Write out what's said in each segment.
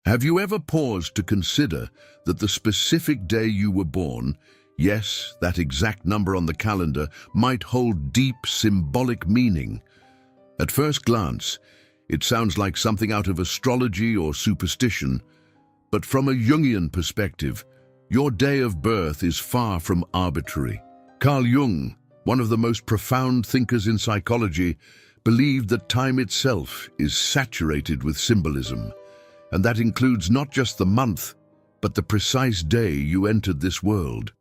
Have you ever paused to consider that the specific day you were born, yes, that exact number on the calendar, might hold deep symbolic meaning? At first glance, it sounds like something out of astrology or superstition, but from a Jungian perspective, your day of birth is far from arbitrary. Carl Jung, one of the most profound thinkers in psychology, believed that time itself is saturated with symbolism, and that includes not just the month, but the precise day you entered this world.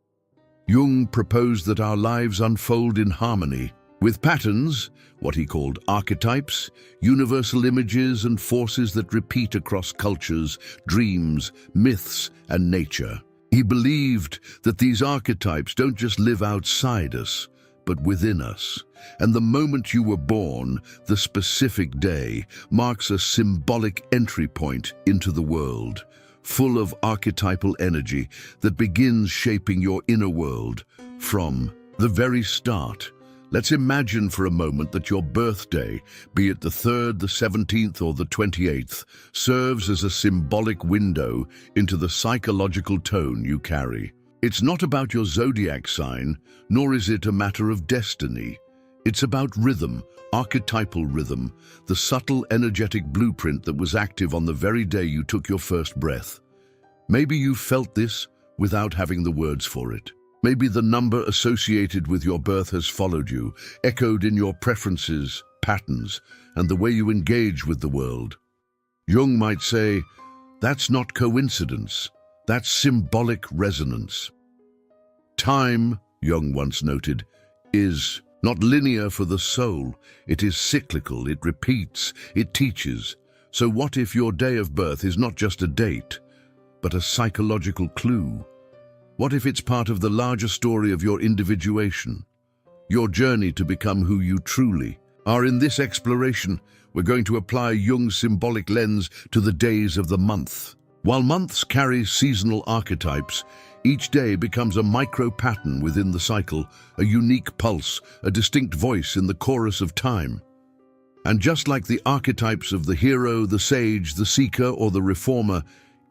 Jung proposed that our lives unfold in harmony, with patterns, what he called archetypes, universal images and forces that repeat across cultures, dreams, myths, and nature. He believed that these archetypes don't just live outside us, but within us. And the moment you were born, the specific day, marks a symbolic entry point into the world, full of archetypal energy that begins shaping your inner world from the very start. Let's imagine for a moment that your birthday, be it the 3rd, the 17th, or the 28th, serves as a symbolic window into the psychological tone you carry. It's not about your zodiac sign, nor is it a matter of destiny. It's about rhythm, archetypal rhythm, the subtle energetic blueprint that was active on the very day you took your first breath. Maybe you felt this without having the words for it. Maybe the number associated with your birth has followed you, echoed in your preferences, patterns, and the way you engage with the world. Jung might say, that's not coincidence, that's symbolic resonance. Time, Jung once noted, is not linear for the soul. It is cyclical, it repeats, it teaches. So what if your day of birth is not just a date, but a psychological clue? What if it's part of the larger story of your individuation, your journey to become who you truly are? In this exploration, we're going to apply Jung's symbolic lens to the days of the month. While months carry seasonal archetypes, each day becomes a micro-pattern within the cycle, a unique pulse, a distinct voice in the chorus of time. And just like the archetypes of the hero, the sage, the seeker, or the reformer,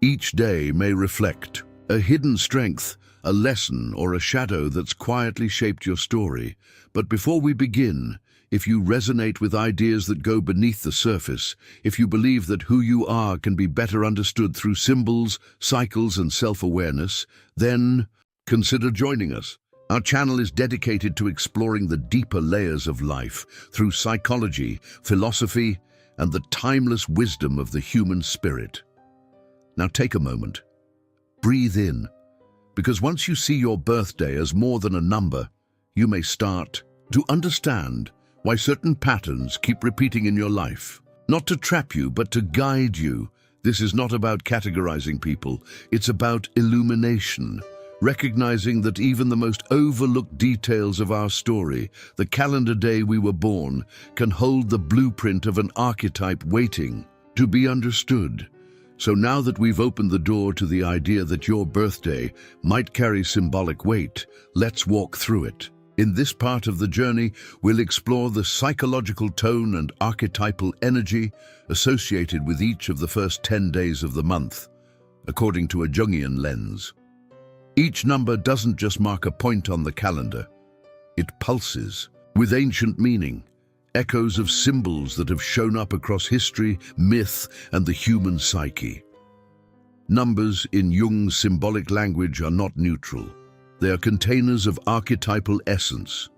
each day may reflect a hidden strength, a lesson, or a shadow that's quietly shaped your story. But before we begin, if you resonate with ideas that go beneath the surface, if you believe that who you are can be better understood through symbols, cycles, and self-awareness, then consider joining us. Our channel is dedicated to exploring the deeper layers of life through psychology, philosophy, and the timeless wisdom of the human spirit. Now take a moment. Breathe in, because once you see your birthday as more than a number, you may start to understand why certain patterns keep repeating in your life. Not to trap you, but to guide you. This is not about categorizing people. It's about illumination, recognizing that even the most overlooked details of our story, the calendar day we were born, can hold the blueprint of an archetype waiting to be understood. So now that we've opened the door to the idea that your birthday might carry symbolic weight, let's walk through it. In this part of the journey, we'll explore the psychological tone and archetypal energy associated with each of the first 10 days of the month, according to a Jungian lens. Each number doesn't just mark a point on the calendar. It pulses with ancient meaning, echoes of symbols that have shown up across history, myth, and the human psyche. Numbers in Jung's symbolic language are not neutral. They are containers of archetypal essence.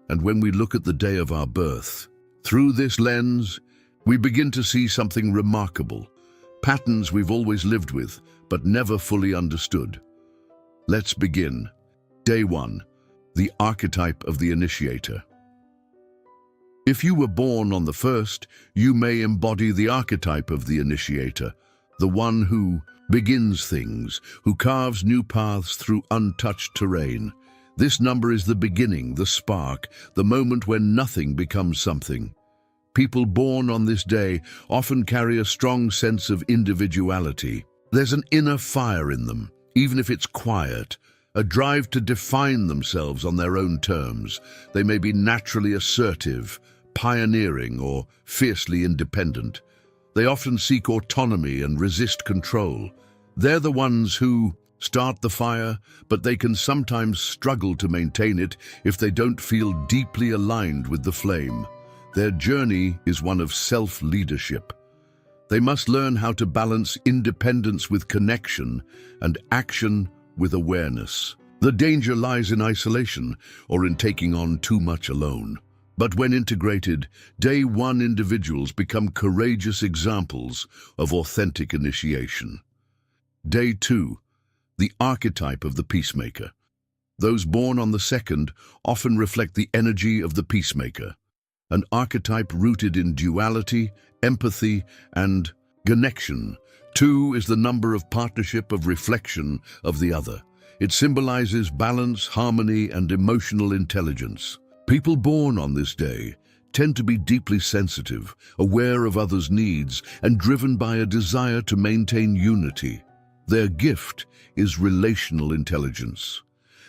And when we look at the day of our birth, through this lens, we begin to see something remarkable, patterns we've always lived with, but never fully understood. Let's begin. Day 1, the archetype of the initiator. If you were born on the 1st, you may embody the archetype of the initiator, the one who begins things, who carves new paths through untouched terrain. This number is the beginning, the spark, the moment when nothing becomes something. People born on this day often carry a strong sense of individuality. There's an inner fire in them, even if it's quiet, a drive to define themselves on their own terms. They may be naturally assertive, pioneering, or fiercely independent. They often seek autonomy and resist control. They're the ones who start the fire, but they can sometimes struggle to maintain it if they don't feel deeply aligned with the flame. Their journey is one of self-leadership. They must learn how to balance independence with connection and action with awareness. The danger lies in isolation or in taking on too much alone. But when integrated, Day 1 individuals become courageous examples of authentic initiation. Day 2, the archetype of the peacemaker. Those born on the 2nd often reflect the energy of the peacemaker, an archetype rooted in duality, empathy, and connection. 2 is the number of partnership, of reflection of the other. It symbolizes balance, harmony, and emotional intelligence. People born on this day tend to be deeply sensitive, aware of others' needs, and driven by a desire to maintain unity. Their gift is relational intelligence.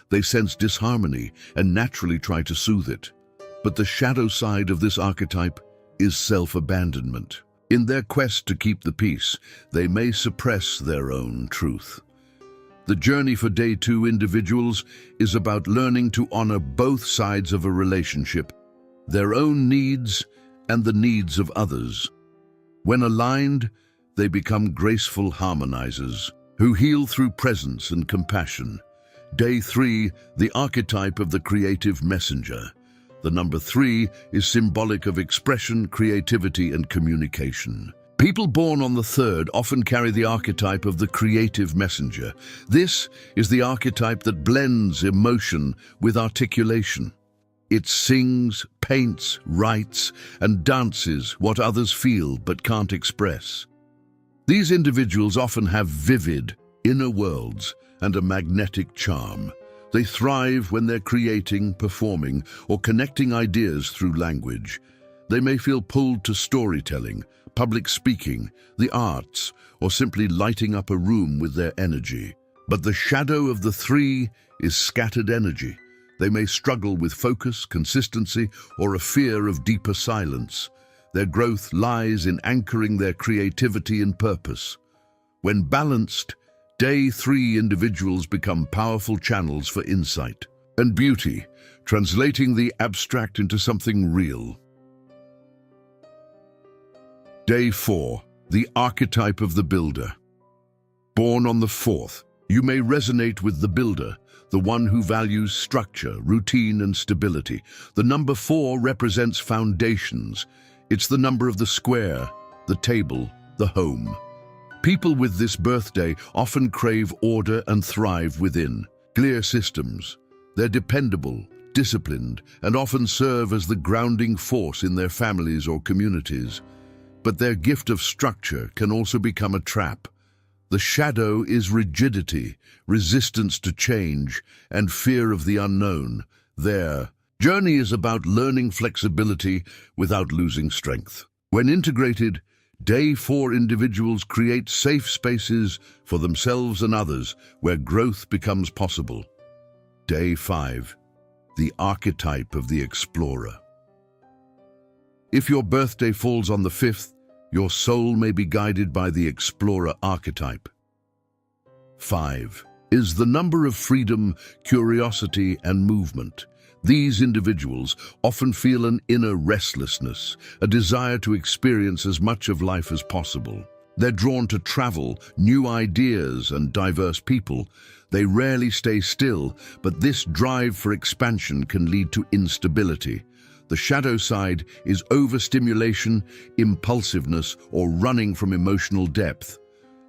They sense disharmony and naturally try to soothe it. But the shadow side of this archetype is self-abandonment. In their quest to keep the peace, they may suppress their own truth. The journey for Day 2 individuals is about learning to honor both sides of a relationship, their own needs and the needs of others. When aligned, they become graceful harmonizers who heal through presence and compassion. Day 3, the archetype of the creative messenger. The number 3 is symbolic of expression, creativity, and communication. People born on the 3rd often carry the archetype of the creative messenger. This is the archetype that blends emotion with articulation. It sings, paints, writes, and dances what others feel but can't express. These individuals often have vivid inner worlds and a magnetic charm. They thrive when they're creating, performing, or connecting ideas through language. They may feel pulled to storytelling, public speaking, the arts, or simply lighting up a room with their energy. But the shadow of the 3 is scattered energy. They may struggle with focus, consistency, or a fear of deeper silence. Their growth lies in anchoring their creativity and purpose. When balanced, Day 3 individuals become powerful channels for insight and beauty, translating the abstract into something real. Day 4, the archetype of the builder. Born on the 4th, you may resonate with the builder, the one who values structure, routine, and stability. The number 4 represents foundations. It's the number of the square, the table, the home. People with this birthday often crave order and thrive within clear systems. They're dependable, disciplined, and often serve as the grounding force in their families or communities. But their gift of structure can also become a trap. The shadow is rigidity, resistance to change, and fear of the unknown. Their journey is about learning flexibility without losing strength. When integrated, Day 4 individuals create safe spaces for themselves and others where growth becomes possible. Day 5, the archetype of the explorer. If your birthday falls on the 5th, your soul may be guided by the explorer archetype. 5 is the number of freedom, curiosity, and movement. These individuals often feel an inner restlessness, a desire to experience as much of life as possible. They're drawn to travel, new ideas, and diverse people. They rarely stay still, but this drive for expansion can lead to instability. The shadow side is overstimulation, impulsiveness, or running from emotional depth.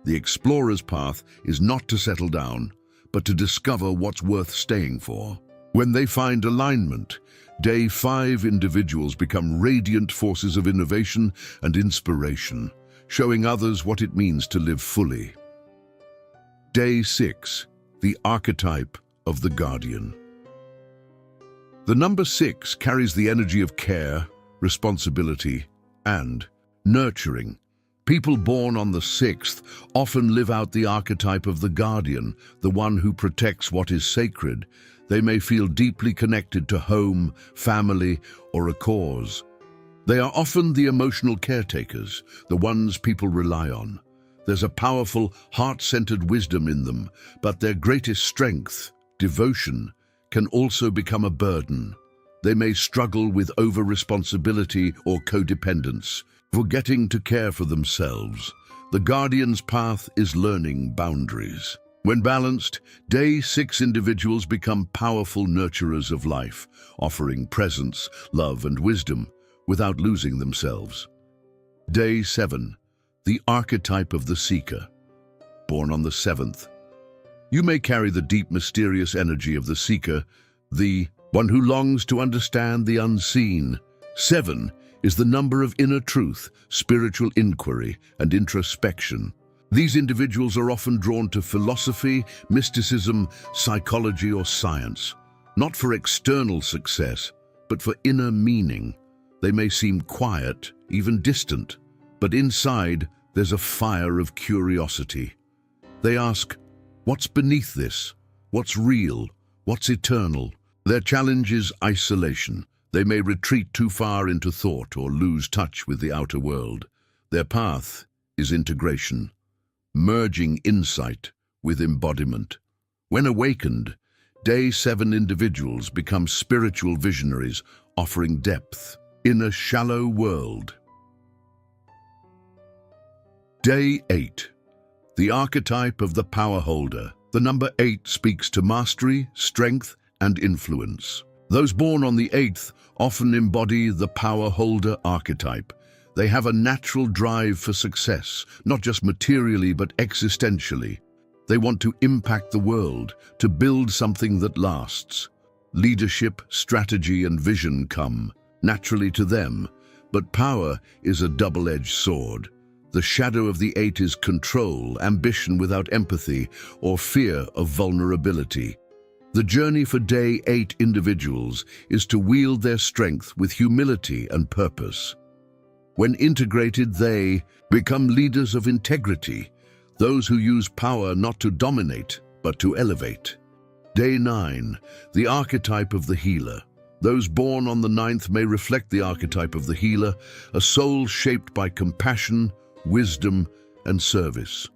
The explorer's path is not to settle down, but to discover what's worth staying for. When they find alignment, Day 5 individuals become radiant forces of innovation and inspiration, showing others what it means to live fully. Day 6, the archetype of the guardian. The number 6 carries the energy of care, responsibility, and nurturing. People born on the 6th often live out the archetype of the guardian, the one who protects what is sacred. They may feel deeply connected to home, family, or a cause. They are often the emotional caretakers, the ones people rely on. There's a powerful, heart-centered wisdom in them, but their greatest strength, devotion, can also become a burden. They may struggle with over-responsibility or codependence, forgetting to care for themselves. The guardian's path is learning boundaries. When balanced, Day 6 individuals become powerful nurturers of life, offering presence, love, and wisdom without losing themselves. Day 7. The archetype of the seeker. Born on the 7th. You may carry the deep, mysterious energy of the seeker, the one who longs to understand the unseen. 7 is the number of inner truth, spiritual inquiry, and introspection. These individuals are often drawn to philosophy, mysticism, psychology, or science, not for external success, but for inner meaning. They may seem quiet, even distant, but inside there's a fire of curiosity. They ask, what's beneath this? What's real? What's eternal? Their challenge is isolation. They may retreat too far into thought or lose touch with the outer world. Their path is integration, merging insight with embodiment. When awakened, Day 7 individuals become spiritual visionaries, offering depth in a shallow world. Day 8. The archetype of the power holder. The number 8 speaks to mastery, strength, and influence. Those born on the 8th often embody the power holder archetype. They have a natural drive for success, not just materially but existentially. They want to impact the world, to build something that lasts. Leadership, strategy, and vision come naturally to them, but power is a double-edged sword. The shadow of the 8 is control, ambition without empathy, or fear of vulnerability. The journey for Day 8 individuals is to wield their strength with humility and purpose. When integrated, they become leaders of integrity, those who use power not to dominate, but to elevate. Day 9, the archetype of the healer. Those born on the 9th may reflect the archetype of the healer, a soul shaped by compassion, wisdom, and service.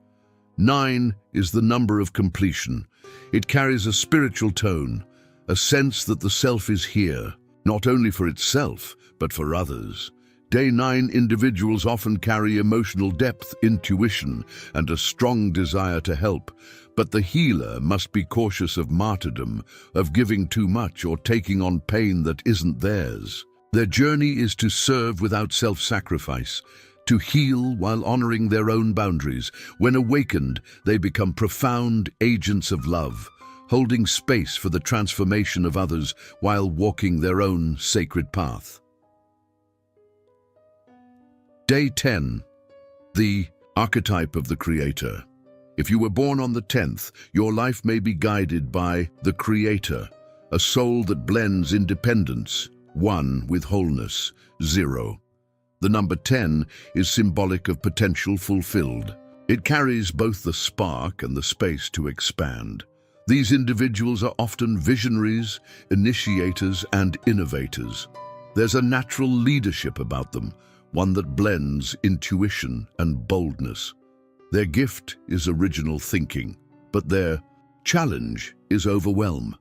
9 is the number of completion. It carries a spiritual tone, a sense that the self is here, not only for itself, but for others. Day 9 individuals often carry emotional depth, intuition, and a strong desire to help, but the healer must be cautious of martyrdom, of giving too much or taking on pain that isn't theirs. Their journey is to serve without self-sacrifice, to heal while honoring their own boundaries. When awakened, they become profound agents of love, holding space for the transformation of others while walking their own sacred path. Day 10. The archetype of the creator. If you were born on the 10th, your life may be guided by the creator, a soul that blends independence, 1, with wholeness, 0. The number 10 is symbolic of potential fulfilled. It carries both the spark and the space to expand. These individuals are often visionaries, initiators, and innovators. There's a natural leadership about them, one that blends intuition and boldness. Their gift is original thinking, but their challenge is overwhelm.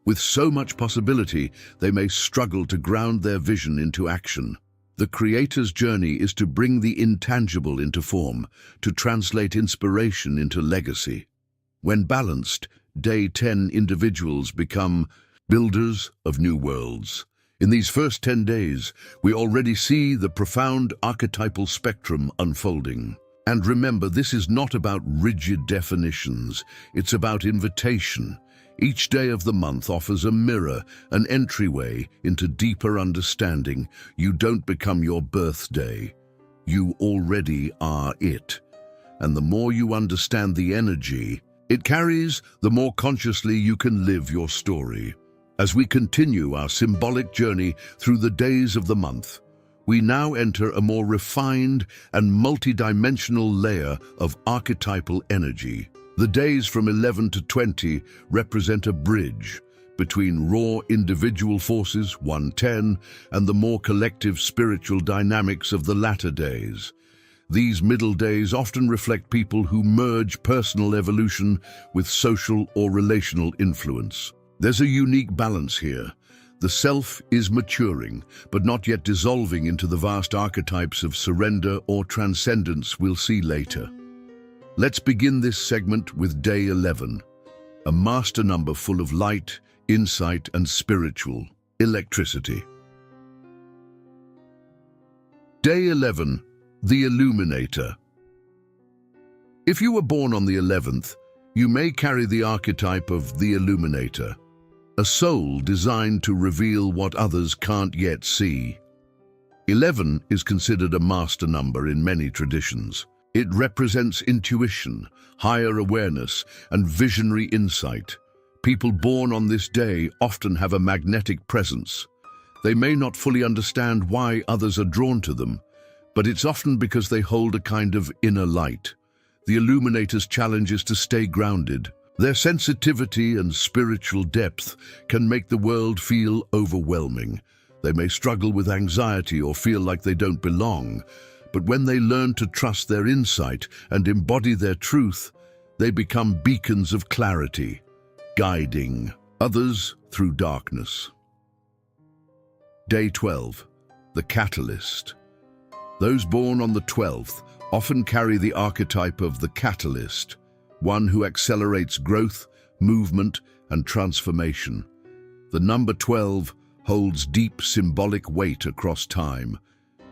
With so much possibility, they may struggle to ground their vision into action. The creator's journey is to bring the intangible into form, to translate inspiration into legacy. When balanced, Day 10 individuals become builders of new worlds. In these first 10 days, we already see the profound archetypal spectrum unfolding. And remember, this is not about rigid definitions, it's about invitation. Each day of the month offers a mirror, an entryway into deeper understanding. You don't become your birthday. You already are it. And the more you understand the energy it carries, the more consciously you can live your story. As we continue our symbolic journey through the days of the month, we now enter a more refined and multidimensional layer of archetypal energy. The days from 11 to 20 represent a bridge between raw individual forces, 110, and the more collective spiritual dynamics of the latter days. These middle days often reflect people who merge personal evolution with social or relational influence. There's a unique balance here. The self is maturing, but not yet dissolving into the vast archetypes of surrender or transcendence we'll see later. Let's begin this segment with Day 11, a master number full of light, insight, and spiritual electricity. Day 11, the Illuminator. If you were born on the 11th, you may carry the archetype of the Illuminator, a soul designed to reveal what others can't yet see. 11 is considered a master number in many traditions. It represents intuition, higher awareness, and visionary insight. People born on this day often have a magnetic presence. They may not fully understand why others are drawn to them, but it's often because they hold a kind of inner light. The Illuminator's challenge is to stay grounded. Their sensitivity and spiritual depth can make the world feel overwhelming. They may struggle with anxiety or feel like they don't belong, but when they learn to trust their insight and embody their truth, they become beacons of clarity, guiding others through darkness. Day 12, the Catalyst. Those born on the 12th often carry the archetype of the catalyst, one who accelerates growth, movement, and transformation. The number 12 holds deep symbolic weight across time.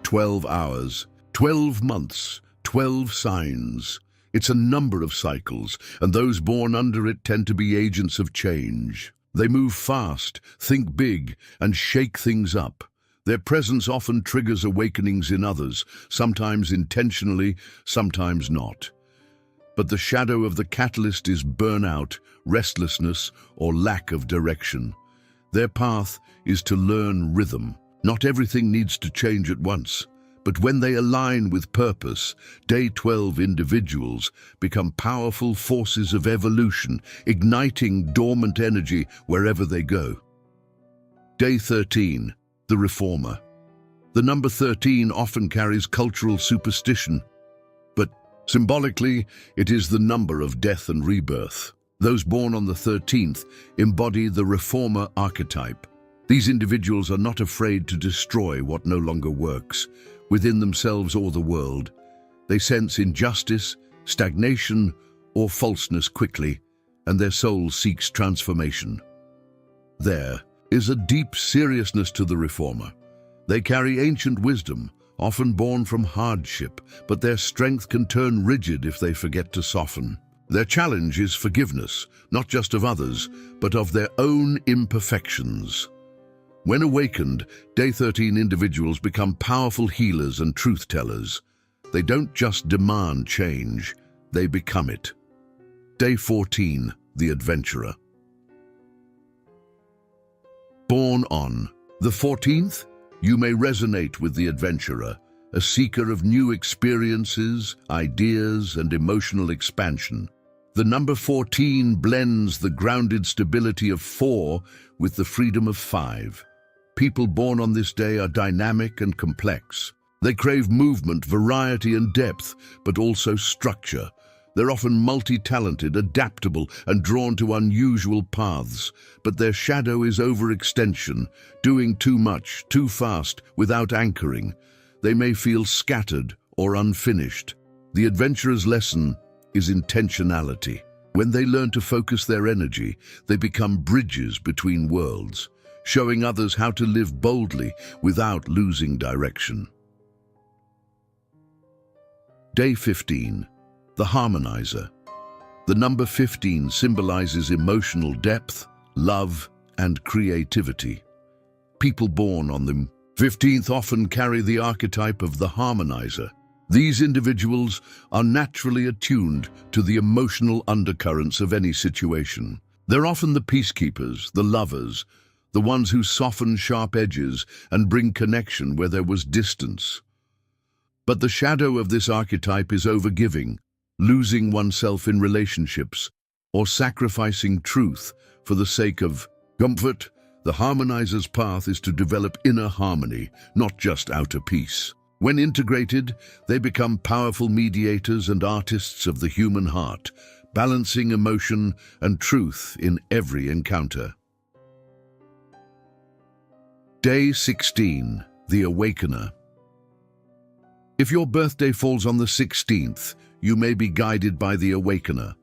12 hours, 12 months, 12 signs. It's a number of cycles, and those born under it tend to be agents of change. They move fast, think big, and shake things up. Their presence often triggers awakenings in others, sometimes intentionally, sometimes not. But the shadow of the catalyst is burnout, restlessness, or lack of direction. Their path is to learn rhythm. Not everything needs to change at once, but when they align with purpose, Day 12 individuals become powerful forces of evolution, igniting dormant energy wherever they go. Day 13, the Reformer. The number 13 often carries cultural superstition, but symbolically, it is the number of death and rebirth. Those born on the 13th embody the Reformer archetype. These individuals are not afraid to destroy what no longer works, within themselves or the world. They sense injustice, stagnation, or falseness quickly, and their soul seeks transformation. There is a deep seriousness to the Reformer. They carry ancient wisdom, often born from hardship, but their strength can turn rigid if they forget to soften. Their challenge is forgiveness, not just of others, but of their own imperfections. When awakened, Day 13 individuals become powerful healers and truth-tellers. They don't just demand change, they become it. Day 14, the Adventurer. Born on the 14th, you may resonate with the Adventurer, a seeker of new experiences, ideas, and emotional expansion. The number 14 blends the grounded stability of 4 with the freedom of 5. People born on this day are dynamic and complex. They crave movement, variety, and depth, but also structure. They're often multi-talented, adaptable, and drawn to unusual paths, but their shadow is overextension, doing too much, too fast, without anchoring. They may feel scattered or unfinished. The adventurer's lesson is intentionality. When they learn to focus their energy, they become bridges between worlds, showing others how to live boldly without losing direction. Day 15. The Harmonizer. The number 15 symbolizes emotional depth, love, and creativity. People born on the 15th often carry the archetype of the Harmonizer. These individuals are naturally attuned to the emotional undercurrents of any situation. They're often the peacekeepers, the lovers, the ones who soften sharp edges and bring connection where there was distance. But the shadow of this archetype is overgiving, losing oneself in relationships, or sacrificing truth for the sake of Comfort, the harmonizer's path is to develop inner harmony, not just outer peace. When integrated, they become powerful mediators and artists of the human heart, balancing emotion and truth in every encounter. Day 16, the Awakener. If your birthday falls on the 16th, you may be guided by the Awakener,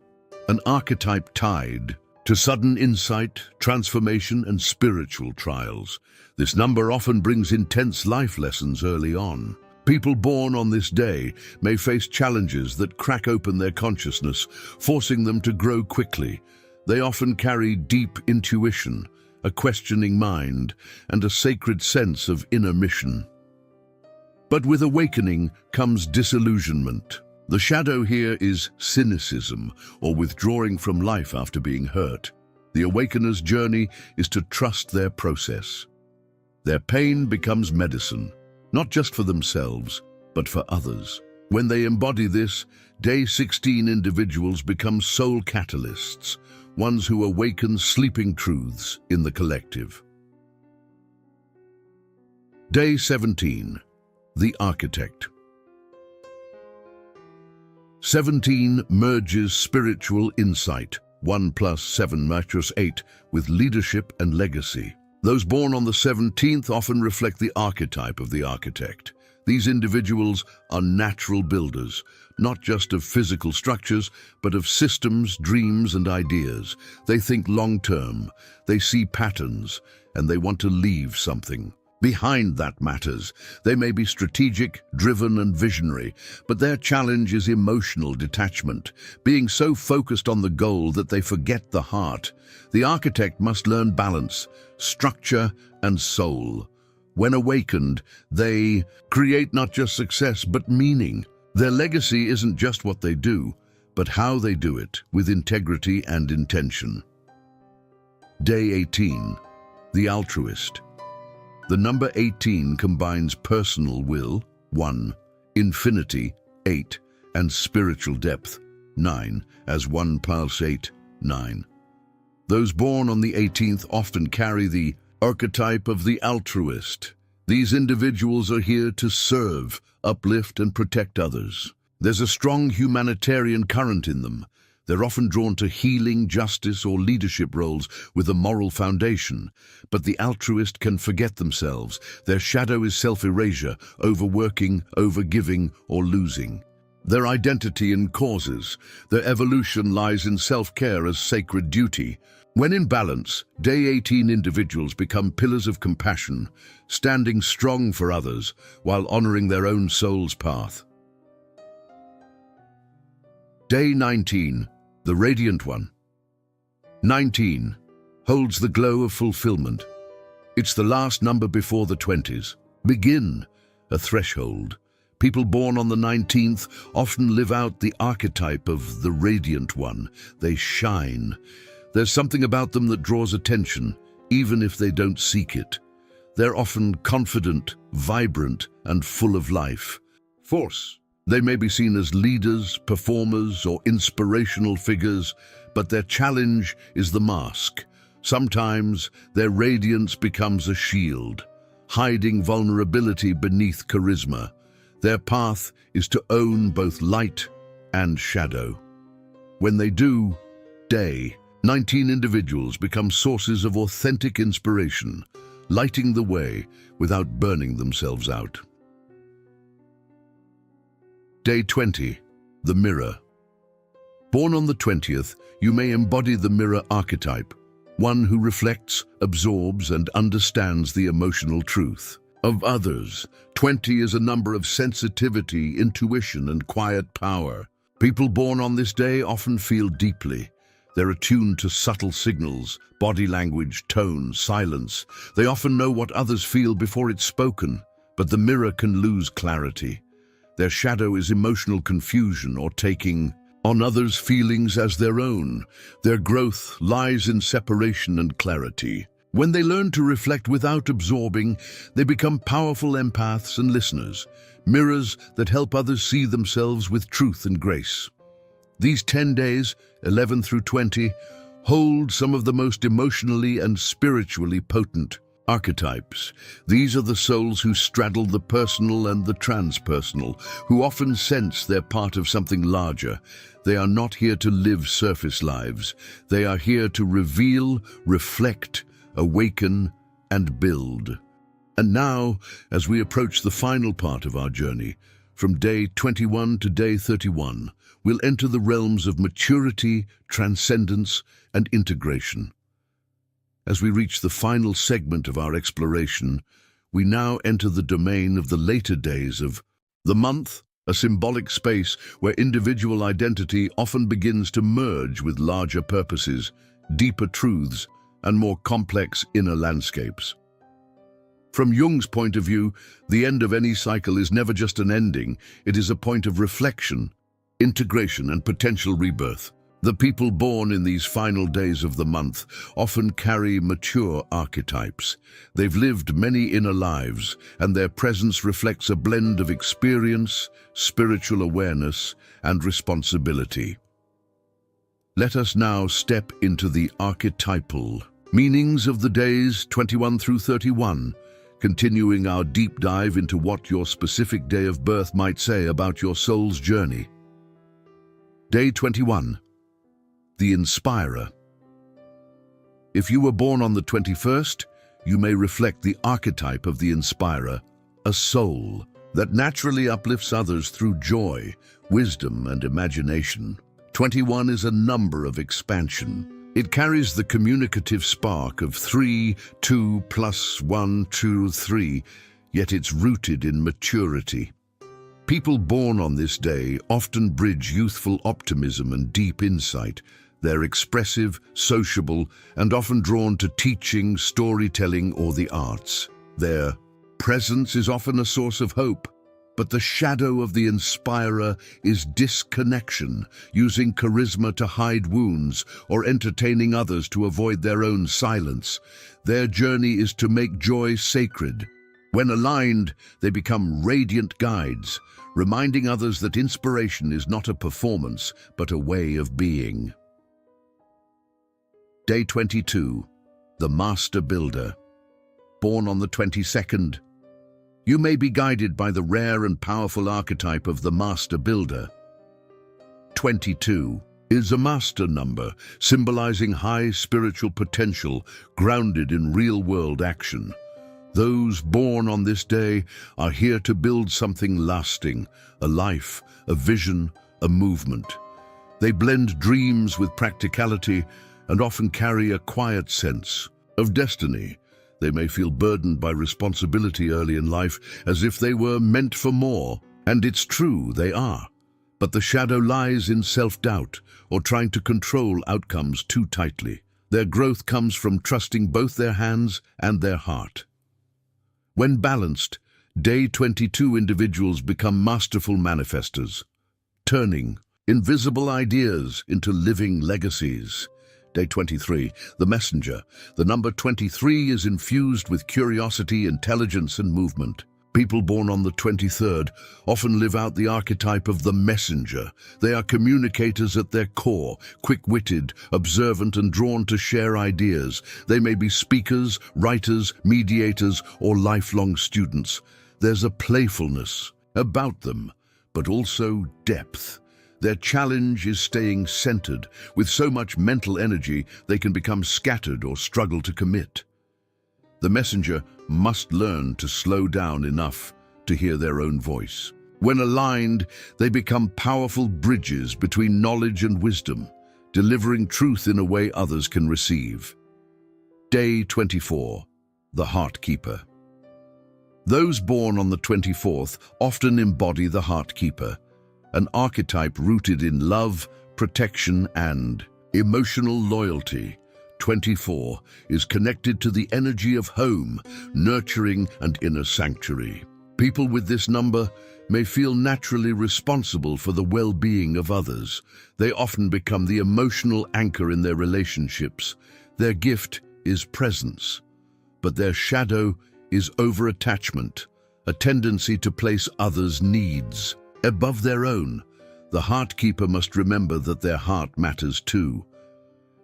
an archetype tied to sudden insight, transformation, and spiritual trials. This number often brings intense life lessons early on. People born on this day may face challenges that crack open their consciousness, forcing them to grow quickly. They often carry deep intuition, a questioning mind, and a sacred sense of inner mission. But with awakening comes disillusionment. The shadow here is cynicism, or withdrawing from life after being hurt. The awakener's journey is to trust their process. Their pain becomes medicine, not just for themselves, but for others. When they embody this, Day 16 individuals become soul catalysts, ones who awaken sleeping truths in the collective. Day 17, the Architect. 17 merges spiritual insight, 1 + 7 = 8, with leadership and legacy. Those born on the 17th often reflect the archetype of the architect. These individuals are natural builders, not just of physical structures, but of systems, dreams, and ideas. They think long-term, they see patterns, and they want to leave something behind that matters. They may be strategic, driven, and visionary, but their challenge is emotional detachment, being so focused on the goal that they forget the heart. The architect must learn balance, structure, and soul. When awakened, they create not just success, but meaning. Their legacy isn't just what they do, but how they do it, with integrity and intention. Day 18, the Altruist. The number 18 combines personal will, 1, infinity, 8, and spiritual depth, 9, as 1 + 8, 9. Those born on the 18th often carry the archetype of the altruist. These individuals are here to serve, uplift, and protect others. There's a strong humanitarian current in them. They're often drawn to healing, justice, or leadership roles with a moral foundation. But the altruist can forget themselves. Their shadow is self-erasure, overworking, overgiving, or losing. Their identity in causes. Their evolution lies in self-care as sacred duty. When in balance, Day 18 individuals become pillars of compassion, standing strong for others while honoring their own soul's path. Day 19, the Radiant One. 19 holds the glow of fulfillment. It's the last number before the 20s. Begin, a threshold. People born on the 19th often live out the archetype of the Radiant One. They shine. There's something about them that draws attention, even if they don't seek it. They're often confident, vibrant, and full of life. Force. They may be seen as leaders, performers, or inspirational figures, but their challenge is the mask. Sometimes their radiance becomes a shield, hiding vulnerability beneath charisma. Their path is to own both light and shadow. When they do, Day 19 individuals become sources of authentic inspiration, lighting the way without burning themselves out. Day 20, the Mirror. Born on the 20th, you may embody the mirror archetype, one who reflects, absorbs, and understands the emotional truth of others. 20 is a number of sensitivity, intuition, and quiet power. People born on this day often feel deeply. They're attuned to subtle signals, body language, tone, silence. They often know what others feel before it's spoken, but the mirror can lose clarity. Their shadow is emotional confusion or taking on others' feelings as their own. Their growth lies in separation and clarity. When they learn to reflect without absorbing, they become powerful empaths and listeners, mirrors that help others see themselves with truth and grace. These 10 days, 11 through 20, hold some of the most emotionally and spiritually potent archetypes. These are the souls who straddle the personal and the transpersonal, who often sense they're part of something larger. They are not here to live surface lives. They are here to reveal, reflect, awaken, and build. And now, as we approach the final part of our journey, from day 21 to day 31, we'll enter the realms of maturity, transcendence, and integration. As we reach the final segment of our exploration, we now enter the domain of the later days of the month, a symbolic space where individual identity often begins to merge with larger purposes, deeper truths, and more complex inner landscapes. From Jung's point of view, the end of any cycle is never just an ending, it is a point of reflection, integration, and potential rebirth. The people born in these final days of the month often carry mature archetypes. They've lived many inner lives, and their presence reflects a blend of experience, spiritual awareness, and responsibility. Let us now step into the archetypal meanings of the days 21 through 31, continuing our deep dive into what your specific day of birth might say about your soul's journey. Day 21. The Inspirer. If you were born on the 21st, you may reflect the archetype of the Inspirer, a soul that naturally uplifts others through joy, wisdom, and imagination. 21 is a number of expansion. It carries the communicative spark of 3, 2 plus 1, 2, 3, yet it's rooted in maturity. People born on this day often bridge youthful optimism and deep insight. They're expressive, sociable, and often drawn to teaching, storytelling, or the arts. Their presence is often a source of hope, but the shadow of the Inspirer is disconnection, using charisma to hide wounds or entertaining others to avoid their own silence. Their journey is to make joy sacred. When aligned, they become radiant guides, reminding others that inspiration is not a performance, but a way of being. Day 22, the Master Builder. Born on the 22nd, you may be guided by the rare and powerful archetype of the Master Builder. 22 is a master number, symbolizing high spiritual potential grounded in real-world action. Those born on this day are here to build something lasting, a life, a vision, a movement. They blend dreams with practicality and often carry a quiet sense of destiny. They may feel burdened by responsibility early in life, as if they were meant for more. And it's true, they are. But the shadow lies in self-doubt or trying to control outcomes too tightly. Their growth comes from trusting both their hands and their heart. When balanced, Day 22 individuals become masterful manifestors, turning invisible ideas into living legacies. Day 23, the Messenger. The number 23 is infused with curiosity, intelligence, and movement. People born on the 23rd often live out the archetype of the messenger. They are communicators at their core, quick-witted, observant, and drawn to share ideas. They may be speakers, writers, mediators, or lifelong students. There's a playfulness about them, but also depth. Their challenge is staying centered. With so much mental energy, they can become scattered or struggle to commit. The messenger must learn to slow down enough to hear their own voice. When aligned, they become powerful bridges between knowledge and wisdom, delivering truth in a way others can receive. Day 24, the Heart Keeper. Those born on the 24th often embody the Heart Keeper, an archetype rooted in love, protection, and emotional loyalty. 24 is connected to the energy of home, nurturing, and inner sanctuary. People with this number may feel naturally responsible for the well-being of others. They often become the emotional anchor in their relationships. Their gift is presence, but their shadow is over-attachment, a tendency to place others' needs above their own. The Heart Keeper must remember that their heart matters too.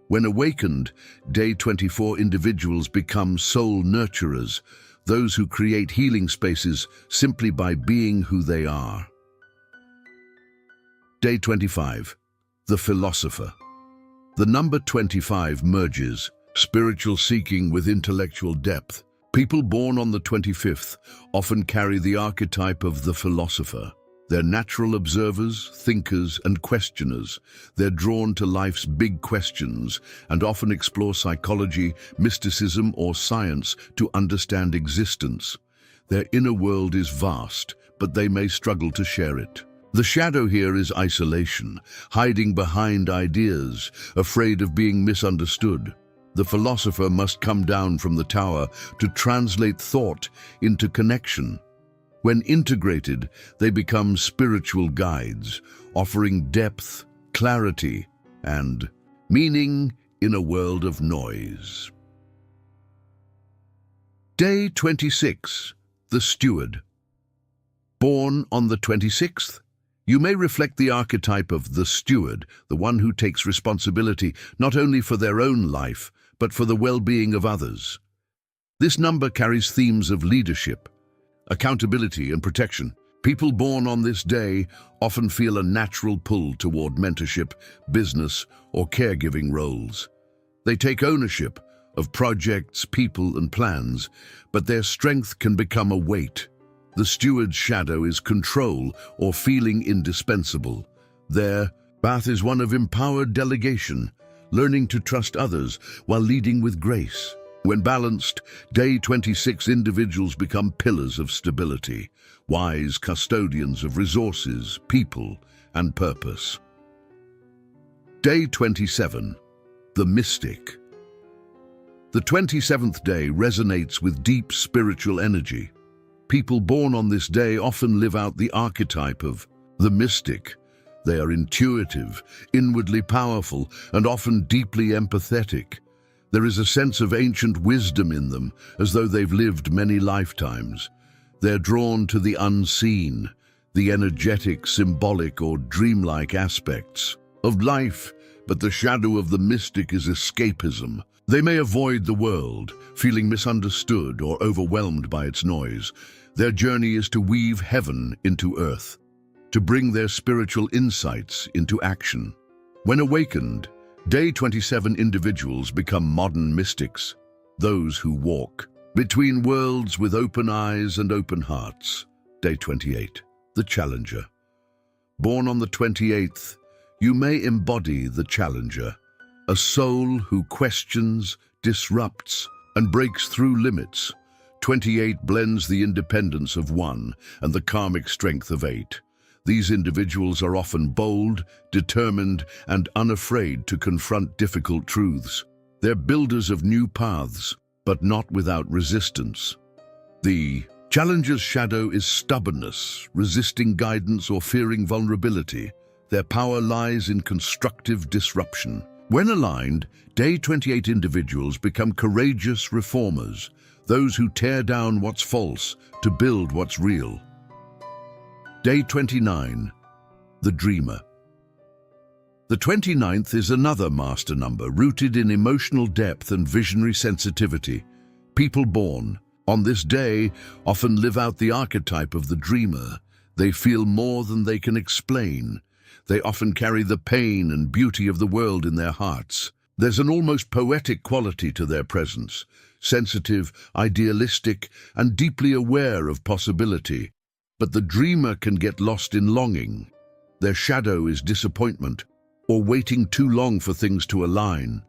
When awakened, day 24 individuals become soul nurturers, those who create healing spaces simply by being who they are. Day 25, the philosopher. The number 25 merges spiritual seeking with intellectual depth. People born on the 25th often carry the archetype of the philosopher. They're natural observers, thinkers, and questioners. They're drawn to life's big questions and often explore psychology, mysticism, or science to understand existence. Their inner world is vast, but they may struggle to share it. The shadow here is isolation, hiding behind ideas, afraid of being misunderstood. The philosopher must come down from the tower to translate thought into connection. When integrated, they become spiritual guides, offering depth, clarity, and meaning in a world of noise. Day 26, the steward. Born on the 26th, you may reflect the archetype of the steward, the one who takes responsibility not only for their own life, but for the well-being of others. This number carries themes of leadership, accountability, and protection. People born on this day often feel a natural pull toward mentorship, business, or caregiving roles. They take ownership of projects, people, and plans, but their strength can become a weight. The steward's shadow is control or feeling indispensable. Their path is one of empowered delegation, learning to trust others while leading with grace. When balanced, day 26 individuals become pillars of stability, wise custodians of resources, people, and purpose. Day 27, the mystic. The 27th day resonates with deep spiritual energy. People born on this day often live out the archetype of the mystic. They are intuitive, inwardly powerful, and often deeply empathetic. There is a sense of ancient wisdom in them, as though they've lived many lifetimes. They're drawn to the unseen, the energetic, symbolic, or dreamlike aspects of life, but the shadow of the mystic is escapism. They may avoid the world, feeling misunderstood or overwhelmed by its noise. Their journey is to weave heaven into earth, to bring their spiritual insights into action. When awakened, day 27 individuals become modern mystics, those who walk between worlds with open eyes and open hearts. Day 28, the challenger. Born on the 28th, you may embody the challenger, a soul who questions, disrupts, and breaks through limits. 28 blends the independence of 1 and the karmic strength of 8. These individuals are often bold, determined, and unafraid to confront difficult truths. They're builders of new paths, but not without resistance. The challenger's shadow is stubbornness, resisting guidance or fearing vulnerability. Their power lies in constructive disruption. When aligned, day 28 individuals become courageous reformers, those who tear down what's false to build what's real. Day 29, the dreamer. The 29th is another master number rooted in emotional depth and visionary sensitivity. People born on this day often live out the archetype of the dreamer. They feel more than they can explain. They often carry the pain and beauty of the world in their hearts. There's an almost poetic quality to their presence, sensitive, idealistic, and deeply aware of possibility. But the dreamer can get lost in longing. Their shadow is disappointment, or waiting too long for things to align.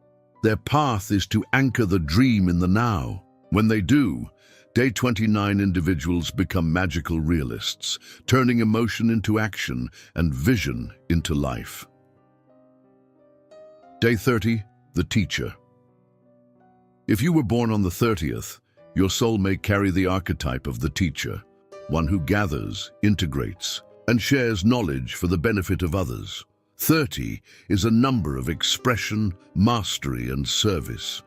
Their path is to anchor the dream in the now. When they do, day 29 individuals become magical realists, turning emotion into action and vision into life. Day 30, the teacher. If you were born on the 30th, your soul may carry the archetype of the teacher, one who gathers, integrates, and shares knowledge for the benefit of others. 30 is a number of expression, mastery, and service.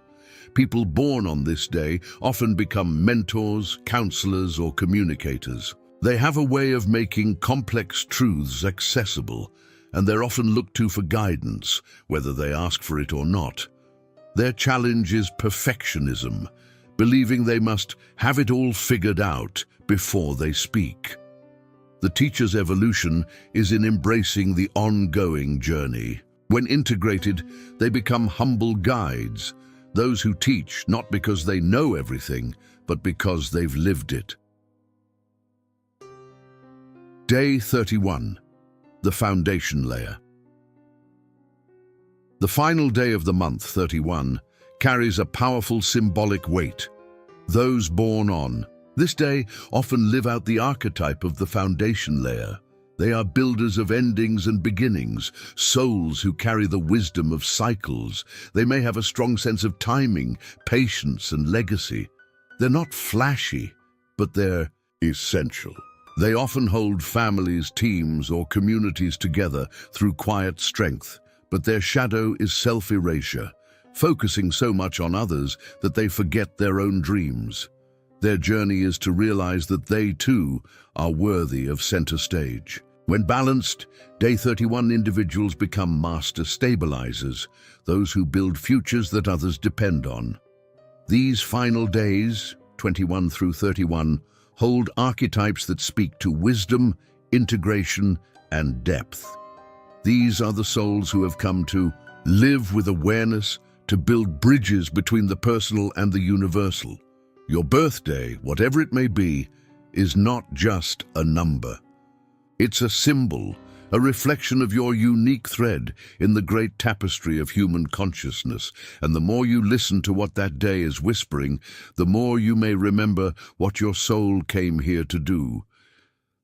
People born on this day often become mentors, counselors, or communicators. They have a way of making complex truths accessible, and they're often looked to for guidance, whether they ask for it or not. Their challenge is perfectionism, believing they must have it all figured out before they speak. The teacher's evolution is in embracing the ongoing journey. When integrated, they become humble guides, those who teach not because they know everything, but because they've lived it. Day 31, the foundation layer. The final day of the month, 31, carries a powerful symbolic weight. Those born on this day often live out the archetype of the foundation layer. They are builders of endings and beginnings, souls who carry the wisdom of cycles. They may have a strong sense of timing, patience, and legacy. They're not flashy, but they're essential. They often hold families, teams, or communities together through quiet strength, but their shadow is self-erasure, focusing so much on others that they forget their own dreams. Their journey is to realize that they, too, are worthy of center stage. When balanced, Day 31 individuals become master stabilizers, those who build futures that others depend on. These final days, 21 through 31, hold archetypes that speak to wisdom, integration, and depth. These are the souls who have come to live with awareness, to build bridges between the personal and the universal. Your birthday, whatever it may be, is not just a number. It's a symbol, a reflection of your unique thread in the great tapestry of human consciousness. And the more you listen to what that day is whispering, the more you may remember what your soul came here to do.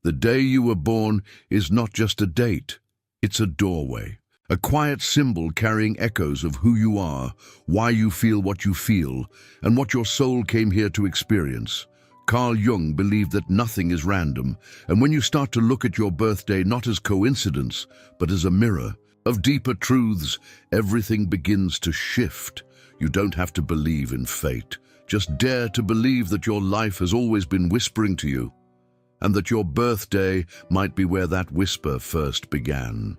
The day you were born is not just a date, it's a doorway. A quiet symbol carrying echoes of who you are, why you feel what you feel, and what your soul came here to experience. Carl Jung believed that nothing is random, and when you start to look at your birthday not as coincidence, but as a mirror of deeper truths, everything begins to shift. You don't have to believe in fate. Just dare to believe that your life has always been whispering to you, and that your birthday might be where that whisper first began.